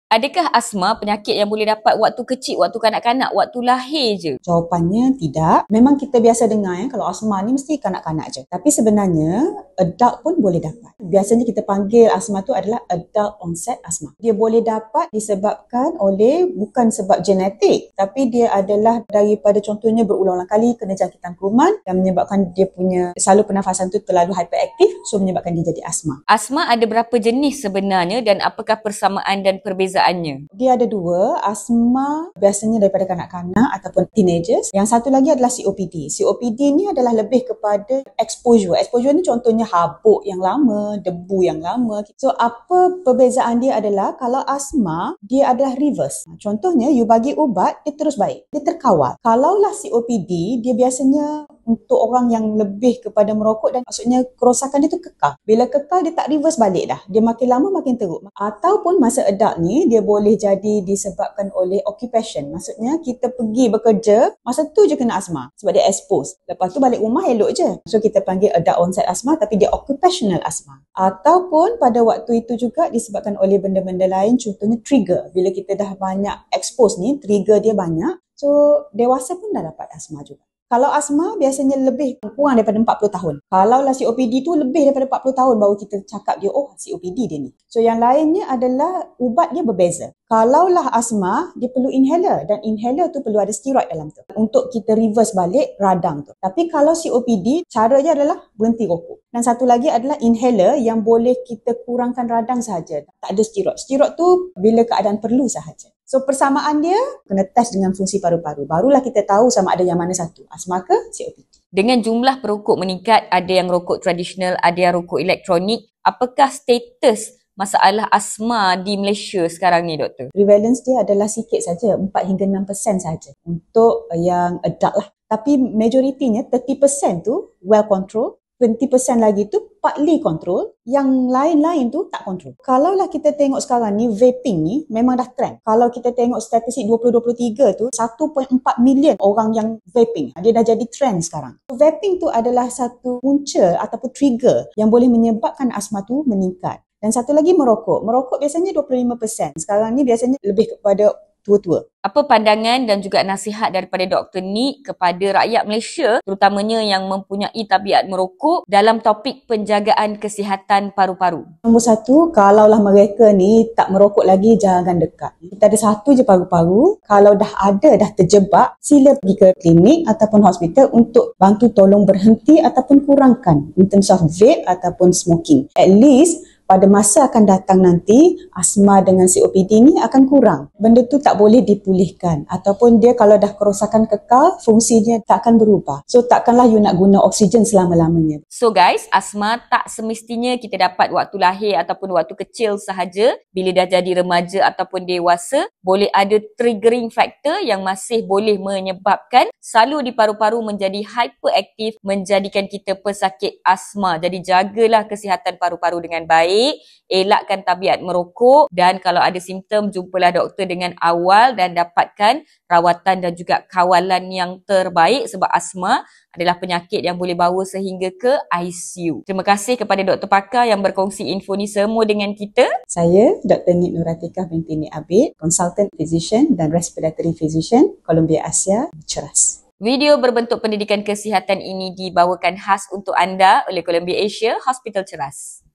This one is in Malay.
Adakah asma penyakit yang boleh dapat waktu kecil, waktu kanak-kanak, waktu lahir je? Jawapannya tidak. Memang kita biasa dengar kalau asma ni mesti kanak-kanak je. Tapi sebenarnya adult pun boleh dapat. Biasanya kita panggil asma tu adalah adult onset asma. Dia boleh dapat disebabkan oleh bukan sebab genetik, tapi dia adalah daripada contohnya berulang-ulang kali kena jangkitan kuman dan menyebabkan dia punya salur pernafasan tu terlalu hyperaktif, so menyebabkan dia jadi asma. Asma ada berapa jenis sebenarnya dan apakah persamaan dan perbezaannya? Dia ada dua, asma biasanya daripada kanak-kanak ataupun teenagers. Yang satu lagi adalah COPD. COPD ni adalah lebih kepada exposure. Exposure ni contohnya habuk yang lama, debu yang lama. So apa perbezaan dia adalah kalau asma, dia adalah reverse. Contohnya you bagi ubat, dia terus baik. Dia terkawal. Kalaulah COPD, dia biasanya untuk orang yang lebih kepada merokok dan maksudnya kerosakan dia tu kekal. Bila kekal, dia tak reverse balik dah. Dia makin lama makin teruk. Ataupun masa adult ni, dia boleh jadi disebabkan oleh occupation. Maksudnya kita pergi bekerja, masa tu je kena asma. Sebab dia expose. Lepas tu balik rumah elok je. So kita panggil adult onset asma tapi dia occupational asma. Ataupun pada waktu itu juga disebabkan oleh benda-benda lain, contohnya trigger. Bila kita dah banyak expose ni, trigger dia banyak. So dewasa pun dah dapat asma juga. Kalau asma biasanya lebih kurang daripada 40 tahun. Kalau lah COPD tu lebih daripada 40 tahun baru kita cakap dia, oh COPD dia ni. So yang lainnya adalah ubat dia berbeza. Kalaulah asma, dia perlu inhaler dan inhaler tu perlu ada steroid dalam tu untuk kita reverse balik radang tu. Tapi kalau COPD, caranya adalah berhenti rokok. Dan satu lagi adalah inhaler yang boleh kita kurangkan radang sahaja. Tak ada steroid. Steroid tu bila keadaan perlu sahaja. So persamaan dia kena test dengan fungsi paru-paru. Barulah kita tahu sama ada yang mana satu, asma ke COPD. Dengan jumlah perokok meningkat, ada yang rokok tradisional, ada yang rokok elektronik, apakah status masalah asma di Malaysia sekarang ni, doktor? Prevalence dia adalah sikit saja, 4 hingga 6% saja untuk yang adult lah. Tapi majoritinya 30% tu well control, 20% lagi tu partly control, yang lain-lain tu tak control. Kalaulah kita tengok sekarang ni, vaping ni memang dah trend. Kalau kita tengok statistik 2023 tu, 1.4 million orang yang vaping. Dia dah jadi trend sekarang. Vaping tu adalah satu punca ataupun trigger yang boleh menyebabkan asma tu meningkat. Dan satu lagi merokok. Merokok biasanya 25%. Sekarang ni biasanya lebih kepada tua-tua. Apa pandangan dan juga nasihat daripada Dr. Nick kepada rakyat Malaysia, terutamanya yang mempunyai tabiat merokok dalam topik penjagaan kesihatan paru-paru? Nombor satu, kalaulah mereka ni tak merokok lagi, jangan dekat. Kita ada satu je paru-paru. Kalau dah ada, dah terjebak, sila pergi ke klinik ataupun hospital untuk bantu tolong berhenti ataupun kurangkan in terms of vape ataupun smoking. At least, pada masa akan datang nanti, asma dengan COPD ni akan kurang. Benda tu tak boleh dipulihkan. Ataupun dia kalau dah kerosakan kekal, fungsinya tak akan berubah. So takkanlah you nak guna oksigen selama-lamanya. So guys, asma tak semestinya kita dapat waktu lahir ataupun waktu kecil sahaja. Bila dah jadi remaja ataupun dewasa, boleh ada triggering factor yang masih boleh menyebabkan salur di paru-paru menjadi hyperaktif, menjadikan kita pesakit asma. Jadi jagalah kesihatan paru-paru dengan baik. Elakkan tabiat merokok dan kalau ada simptom, jumpalah doktor dengan awal dan dapatkan rawatan dan juga kawalan yang terbaik sebab asma adalah penyakit yang boleh bawa sehingga ke ICU. Terima kasih kepada Dr. Pakar yang berkongsi info ni semua dengan kita. Saya Dr. Nick Nuratikah binti Nick Abid, Consultant Physician dan Respiratory Physician, Columbia Asia, Ceras. Video berbentuk pendidikan kesihatan ini dibawakan khas untuk anda oleh Columbia Asia Hospital Ceras.